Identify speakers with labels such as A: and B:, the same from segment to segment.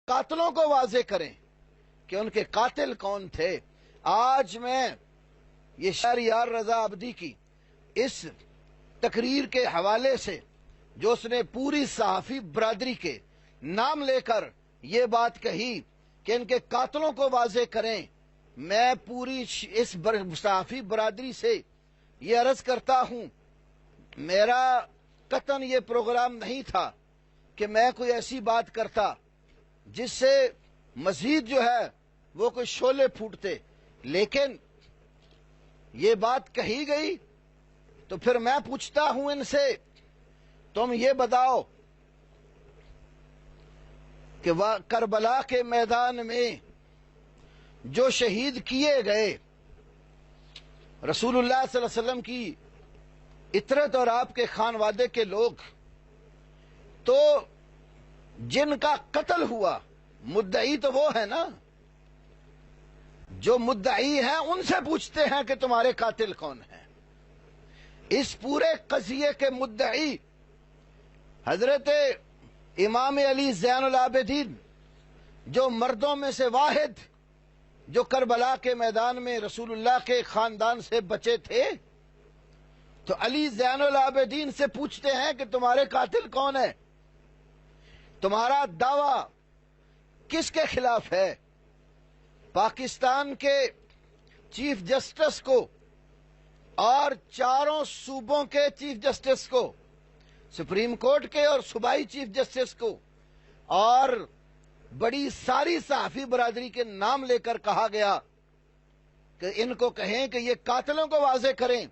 A: قاتلوں کو واضح کریں کہ ان کے قاتل کون تھے۔ آج میں یہ شہریار رضا عابدی کی اس تقریر کے حوالے سے جو اس نے پوری صحافی برادری کے نام لے کر یہ بات کہی کہ ان کے قاتلوں کو واضح کریں، میں پوری اس صحافی برادری سے یہ عرض کرتا ہوں، میرا قطعاً یہ پروگرام نہیں تھا کہ میں کوئی ایسی بات کرتا جس سے مزید جو ہے وہ کوئی شعلے پھوٹتے، لیکن یہ بات کہی گئی تو پھر میں پوچھتا ہوں ان سے، تم یہ بتاؤ کہ کربلا کے میدان میں جو شہید کیے گئے رسول اللہ صلی اللہ علیہ وسلم کی اطرت اور آپ کے خانوادے کے لوگ، تو جن کا قتل ہوا مدعی تو وہ ہے نا، جو مدعی ہیں ان سے پوچھتے ہیں کہ تمہارے قاتل کون ہیں۔ اس پورے قضیے کے مدعی حضرت امام علی زین العابدین، جو مردوں میں سے واحد جو کربلا کے میدان میں رسول اللہ کے خاندان سے بچے تھے، تو علی زین العابدین سے پوچھتے ہیں کہ تمہارے قاتل کون ہے، تمہارا دعویٰ کس کے خلاف ہے؟ پاکستان کے چیف جسٹس کو اور چاروں صوبوں کے چیف جسٹس کو، سپریم کورٹ کے اور صوبائی چیف جسٹس کو، اور بڑی ساری صحافی برادری کے نام لے کر کہا گیا کہ ان کو کہیں کہ یہ قاتلوں کو واضح کریں۔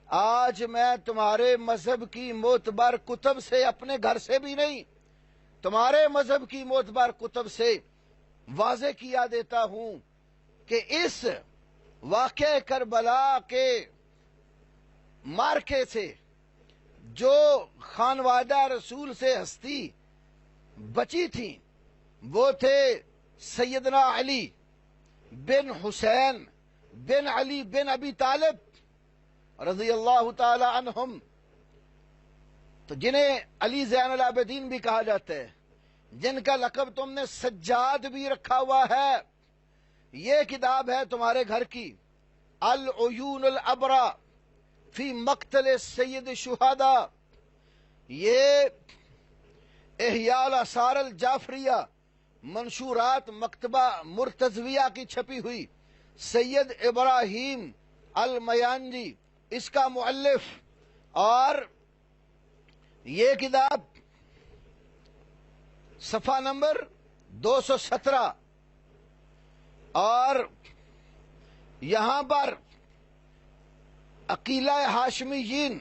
A: آج میں تمہارے مذہب کی معتبر کتب سے، اپنے گھر سے بھی نہیں، تمہارے مذہب کی معتبر کتب سے واضح کیا دیتا ہوں کہ اس واقعہ کربلا کے مارکے سے جو خانوادہ رسول سے ہستی بچی تھی وہ تھے سیدنا علی بن حسین بن علی بن ابی طالب رضی اللہ تعالی عنہم، تو جنہیں علی زین العابدین بھی کہا جاتا ہے، جن کا لقب تم نے سجاد بھی رکھا ہوا ہے۔ یہ کتاب ہے تمہارے گھر کی، العیون الابرا فی مقتل سید الشہداء، یہ احیاء الآثار الجعفریہ منشورات مکتبہ مرتضویہ کی چھپی ہوئی، سید ابراہیم المیانجی اس کا مؤلف، اور یہ کتاب صفحہ نمبر 217، اور یہاں پر عقیلہ ہاشمیین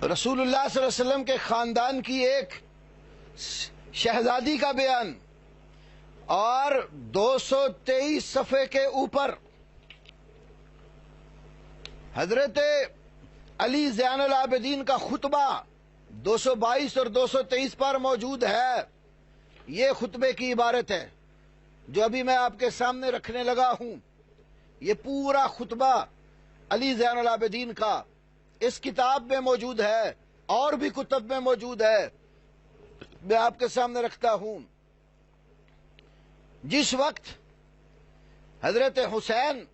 A: رسول اللہ صلی اللہ علیہ وسلم کے خاندان کی ایک شہزادی کا بیان، اور 223 صفحے کے اوپر حضرت علی زین العابدین کا خطبہ 222 اور 223 پر موجود ہے۔ یہ خطبے کی عبارت ہے جو ابھی میں آپ کے سامنے رکھنے لگا ہوں۔ یہ پورا خطبہ علی زین العابدین کا اس کتاب میں موجود ہے، اور بھی کتب میں موجود ہے، میں آپ کے سامنے رکھتا ہوں۔ جس وقت حضرت حسین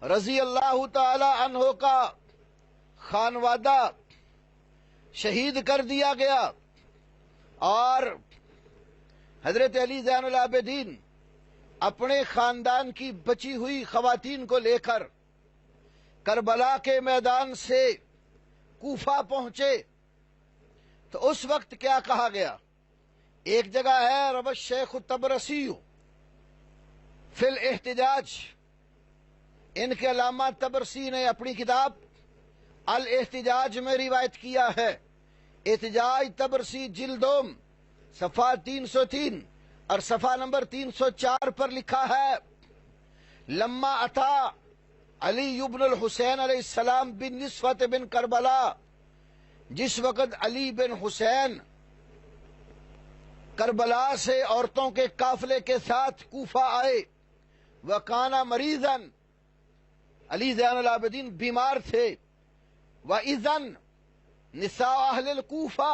A: رضی اللہ تعالی عنہ کا خانوادہ شہید کر دیا گیا، اور حضرت علی زین العابدین اپنے خاندان کی بچی ہوئی خواتین کو لے کر کربلا کے میدان سے کوفہ پہنچے، تو اس وقت کیا کہا گیا؟ ایک جگہ ہے روى الشیخ الطبرسی فی الاحتجاج، ان کے علامہ طبرسی نے اپنی کتاب الاحتجاج میں روایت کیا ہے۔ احتجاج طبرسی جلدوم صفحہ 303 اور صفحہ نمبر 304 پر لکھا ہے، لما اتا علی بن الحسین علیہ السلام بن نسوت بن کربلا، جس وقت علی بن حسین کربلا سے عورتوں کے قافلے کے ساتھ کوفہ آئے، وکانا مریضاً، علی زین العابدین بیمار تھے، وَإِذَن نساء اہل الکوفہ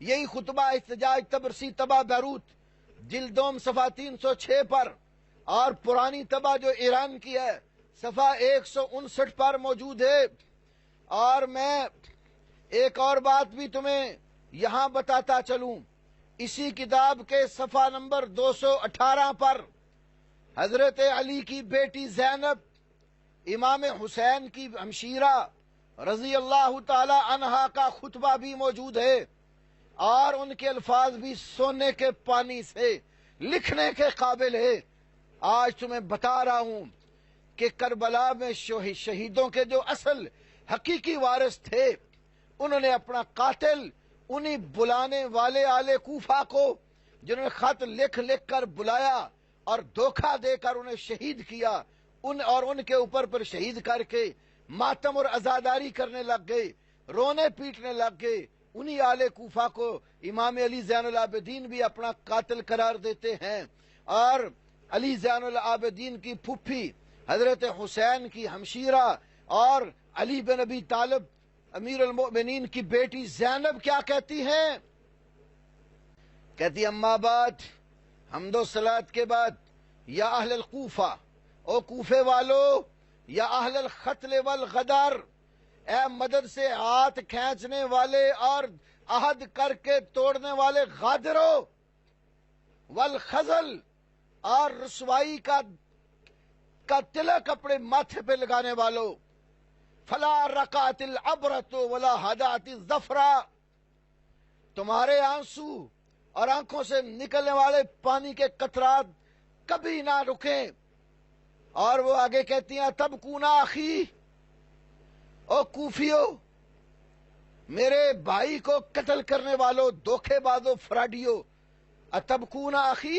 A: یہی خطبہ احتجاج تبرسی طبع بیروت جلدوم صفحہ 306 پر، اور پرانی طبع جو ایران کی ہے صفحہ 159 پر موجود ہے۔ اور میں ایک اور بات بھی تمہیں یہاں بتاتا چلوں، اسی کتاب کے صفحہ نمبر 218 پر حضرت علی کی بیٹی زینب امام حسین کی ہمشیرہ رضی اللہ تعالی عنہا کا خطبہ بھی موجود ہے، اور ان کے الفاظ بھی سونے کے پانی سے لکھنے کے قابل ہے۔ آج تمہیں بتا رہا ہوں کہ کربلا میں شہیدوں کے جو اصل حقیقی وارث تھے، انہوں نے اپنا قاتل انہی بلانے والے آل کوفہ کو، جنہوں نے خط لکھ لکھ کر بلایا اور دھوکہ دے کر انہیں شہید کیا، ان کے اوپر پر شہید کر کے ماتم اور عزاداری کرنے لگ گئے، رونے پیٹنے لگ گئے۔ انہی آل کوفہ کو امام علی زین العابدین بھی اپنا قاتل قرار دیتے ہیں، اور علی زین العابدین کی پھوپھی حضرت حسین کی ہمشیرہ اور علی بن ابی طالب امیر المؤمنین کی بیٹی زینب کیا کہتی ہیں؟ کہتی اما بعد، حمد و صلات کے بعد، یا اہل الکوفہ، او کوفے والو، یا اہل القتل والغدر، اے مدد سے ہاتھ کھینچنے والے اور عہد کر کے توڑنے والے غادرو، والخزل، اور رسوائی کا تلک اپنے ماتھے پہ لگانے والو، فلا رکعت العبرت ولا ہدات الظفرا، تمہارے آنسو اور آنکھوں سے نکلنے والے پانی کے قطرات کبھی نہ رکیں۔ اور وہ آگے کہتی ہیں تب کونا آخی، او کوفیو، میرے بھائی کو قتل کرنے والو، دھوکے بازو، فراڈیو، اتب کونا آخی،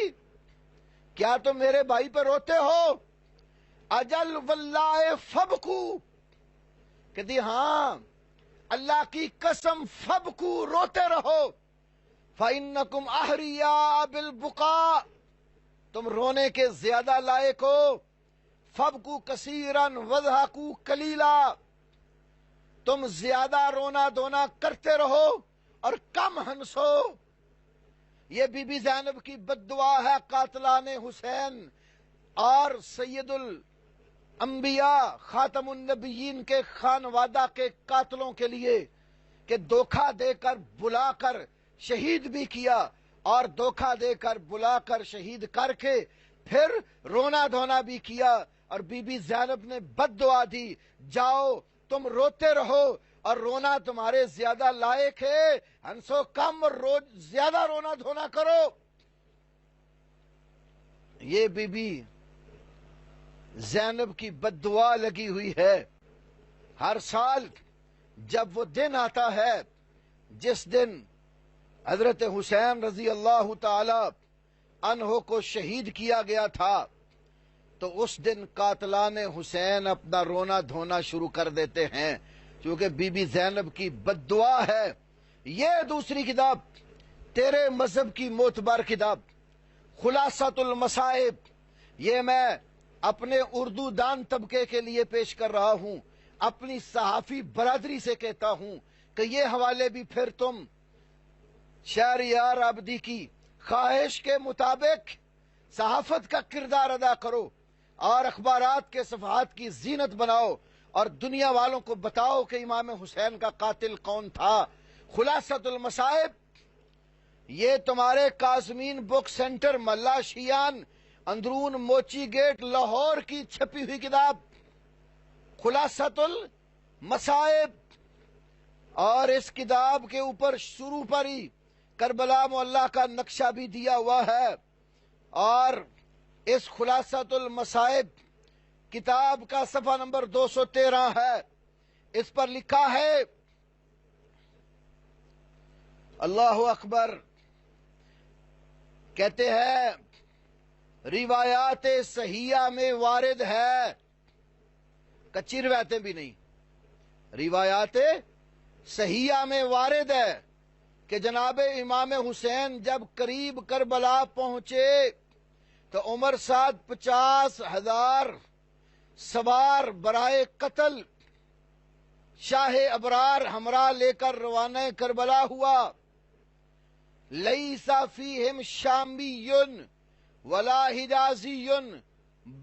A: کیا تم میرے بھائی پر روتے ہو؟ اجل واللہ فبکو، کہتی ہاں اللہ کی قسم، فبکو، روتے رہو، فَإِنَّكُمْ أَحْرِيَاءَ بِالْبُقَاءِ، تم رونے کے زیادہ لائق ہو، فَبْكُوا كَثِيرًا وَاضْحَكُوا قَلِيلًا، تم زیادہ رونا دھونا کرتے رہو اور کم ہنسو۔ یہ بی بی زینب کی بد دعا ہے قاتلان حسین اور سید الانبیاء خاتم النبیین کے خانوادہ کے قاتلوں کے لیے، کہ دھوکہ دے کر بلا کر شہید بھی کیا، اور دھوکہ دے کر بلا کر شہید کر کے پھر رونا دھونا بھی کیا۔ اور بی بی زینب نے بد دعا دی، جاؤ تم روتے رہو اور رونا تمہارے زیادہ لائق ہے، ہنسو کم اور زیادہ رونا دھونا کرو۔ یہ بی بی زینب کی بد دعا لگی ہوئی ہے۔ ہر سال جب وہ دن آتا ہے جس دن حضرت حسین رضی اللہ تعالی عنہ کو شہید کیا گیا تھا، تو اس دن قاتلان حسین اپنا رونا دھونا شروع کر دیتے ہیں، کیونکہ بی بی زینب کی بد دعا ہے۔ یہ دوسری کتاب، تیرے مذہب کی معتبر کتاب خلاصۃ المصائب، یہ میں اپنے اردو دان طبقے کے لیے پیش کر رہا ہوں، اپنی صحافی برادری سے کہتا ہوں کہ یہ حوالے بھی پھر تم شہریار آبادی کی خواہش کے مطابق صحافت کا کردار ادا کرو، اور اخبارات کے صفحات کی زینت بناؤ، اور دنیا والوں کو بتاؤ کہ امام حسین کا قاتل کون تھا۔ خلاصۃ المصائب، یہ تمہارے قاسمین بک سینٹر ملا شیان اندرون موچی گیٹ لاہور کی چھپی ہوئی کتاب خلاصۃ المصائب، اور اس کتاب کے اوپر شروع پر ہی کربلا معلی کا نقشہ بھی دیا ہوا ہے، اور اس خلاصۃ المصائب کتاب کا صفحہ نمبر 213 ہے، اس پر لکھا ہے اللہ اکبر، کہتے ہیں روایات صحیحہ میں وارد ہے، کچی روایتیں بھی نہیں، روایات صحیحہ میں وارد ہے کہ جناب امام حسین جب قریب کربلا پہنچے تو عمر سعد 50,000 سوار برائے قتل شاہ ابرار ہمراہ لے کر روانہ کربلا ہوا، لَيْسَ فِيهِمْ شَامِيٌّ وَلَا حِجَازِيٌّ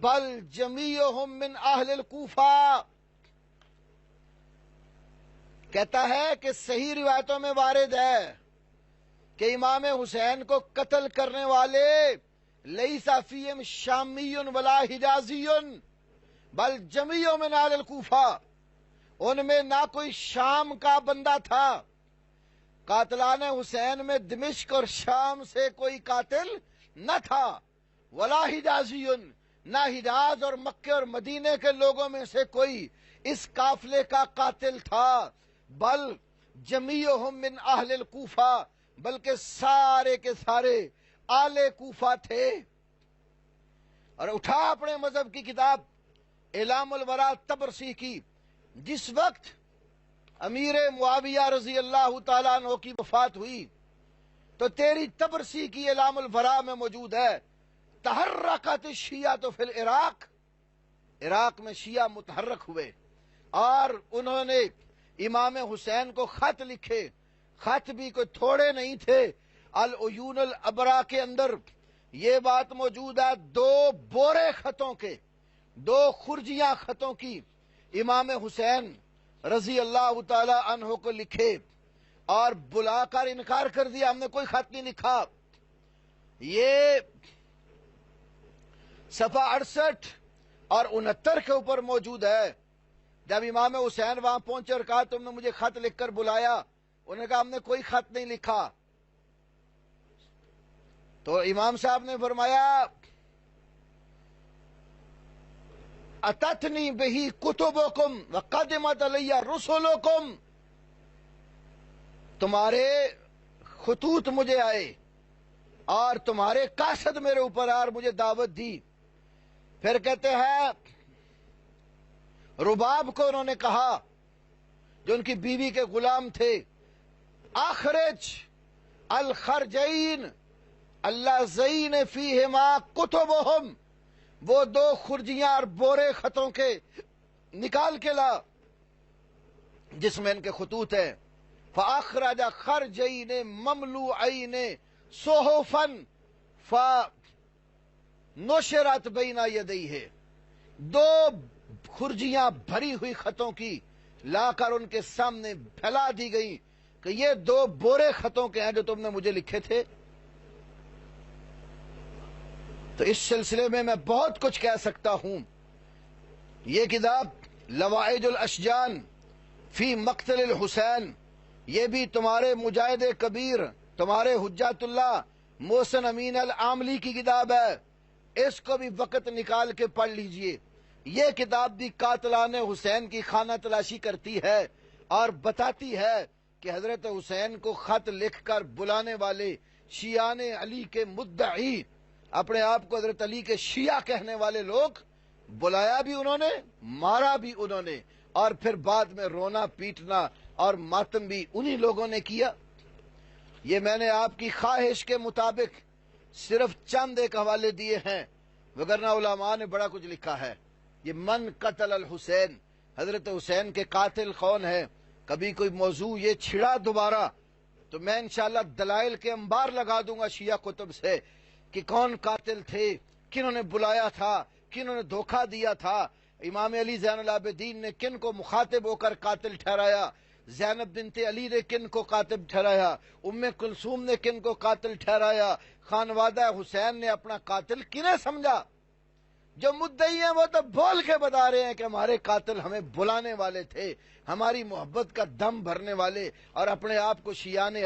A: بل جمیعہم من اہل الکوفہ. کہتا ہے کہ صحیح روایتوں میں وارد ہے کہ امام حسین کو قتل کرنے والے لیس فیہم شامی ولا حجازی بل جمیع من اہل الکوفہ، ان میں نہ کوئی شام کا بندہ تھا. قاتلان حسین میں دمشق اور شام سے کوئی قاتل نہ تھا، ولا حجازی، نہ حجاز اور مکے اور مدینے کے لوگوں میں سے کوئی اس قافلے کا قاتل تھا، بل جمیعہم من اہل الکوفہ، بلکہ سارے کے سارے اہل کوفہ تھے. اور اٹھا اپنے مذہب کی کتاب اعلام الورا طبرسی کی، جس وقت امیر معاویہ رضی اللہ تعالیٰ عنہ کی وفات ہوئی تو تیری طبرسی کی اعلام الورا میں موجود ہے، تحرکت الشیعہ فی العراق، عراق میں شیعہ متحرک ہوئے اور انہوں نے امام حسین کو خط لکھے. خط بھی کوئی تھوڑے نہیں تھے. العیون الابرا کے اندر یہ بات موجود ہے، 2 بورے خطوں کے، 2 خرجیاں خطوں کی امام حسین رضی اللہ تعالی عنہ کو لکھے اور بلا کر انکار کر دیا، ہم نے کوئی خط نہیں لکھا. یہ صفحہ 68 اور 69 کے اوپر موجود ہے. جب امام حسین وہاں پہنچے اور کہا تم نے مجھے خط لکھ کر بلایا، انہوں نے کہا ہم نے کوئی خط نہیں لکھا. تو امام صاحب نے فرمایا اتتنی بہی کتبکم وقدمت علی رسولکم، تمہارے خطوط مجھے آئے اور تمہارے قاصد میرے اوپر آر مجھے دعوت دی. پھر کہتے ہیں رباب کو انہوں نے کہا جو ان کی بیوی کے غلام تھے، اخرج الخرجین اللذین فیہما کتبہم، وہ 2 خرجیاں اور بورے خطوں کے نکال کے لا جس میں ان کے خطوط ہیں. فاخرج خرجین مملوعین صحفا فنشرت بین یدیہ، 2 خرجیاں بھری ہوئی خطوں کی لا کر ان کے سامنے پھیلا دی گئی کہ یہ 2 بورے خطوں کے ہیں جو تم نے مجھے لکھے تھے. تو اس سلسلے میں بہت کچھ کہہ سکتا ہوں. یہ کتاب لوائج الاشجان فی مقتل الحسین، یہ بھی تمہارے مجاہد کبیر، تمہارے حجت اللہ محسن امین العاملی کی کتاب ہے. اس کو بھی وقت نکال کے پڑھ لیجئے. یہ کتاب بھی قاتلان حسین کی خانہ تلاشی کرتی ہے اور بتاتی ہے کہ حضرت حسین کو خط لکھ کر بلانے والے شیعان علی کے مدعی، اپنے آپ کو حضرت علی کے شیعہ کہنے والے لوگ، بلایا بھی انہوں نے، مارا بھی انہوں نے، اور پھر بعد میں رونا پیٹنا اور ماتم بھی انہی لوگوں نے کیا. یہ میں نے آپ کی خواہش کے مطابق صرف چند ایک حوالے دیے ہیں، وگرنہ علماء نے بڑا کچھ لکھا ہے. یہ من قتل الحسین، حضرت حسین کے قاتل کون ہے، کبھی کوئی موضوع یہ چھڑا دوبارہ تو میں انشاءاللہ دلائل کے انبار لگا دوں گا شیعہ کتب سے کہ کون قاتل تھے، کنہوں نے بلایا تھا، کنہوں نے دھوکہ دیا تھا. امام علی زین العابدین نے کن کو مخاطب ہو کر قاتل ٹھہرایا، زینب بنت علی نے کن کو قاتل ٹھہرایا، ام کلثوم نے کن کو قاتل ٹھہرایا، خانوادہ حسین نے اپنا قاتل کنہیں سمجھا. جو مدعی ہیں وہ تو بول کے بتا رہے ہیں کہ ہمارے قاتل ہمیں بلانے والے تھے، ہماری محبت کا دم بھرنے والے، اور اپنے آپ کو شیعہ نے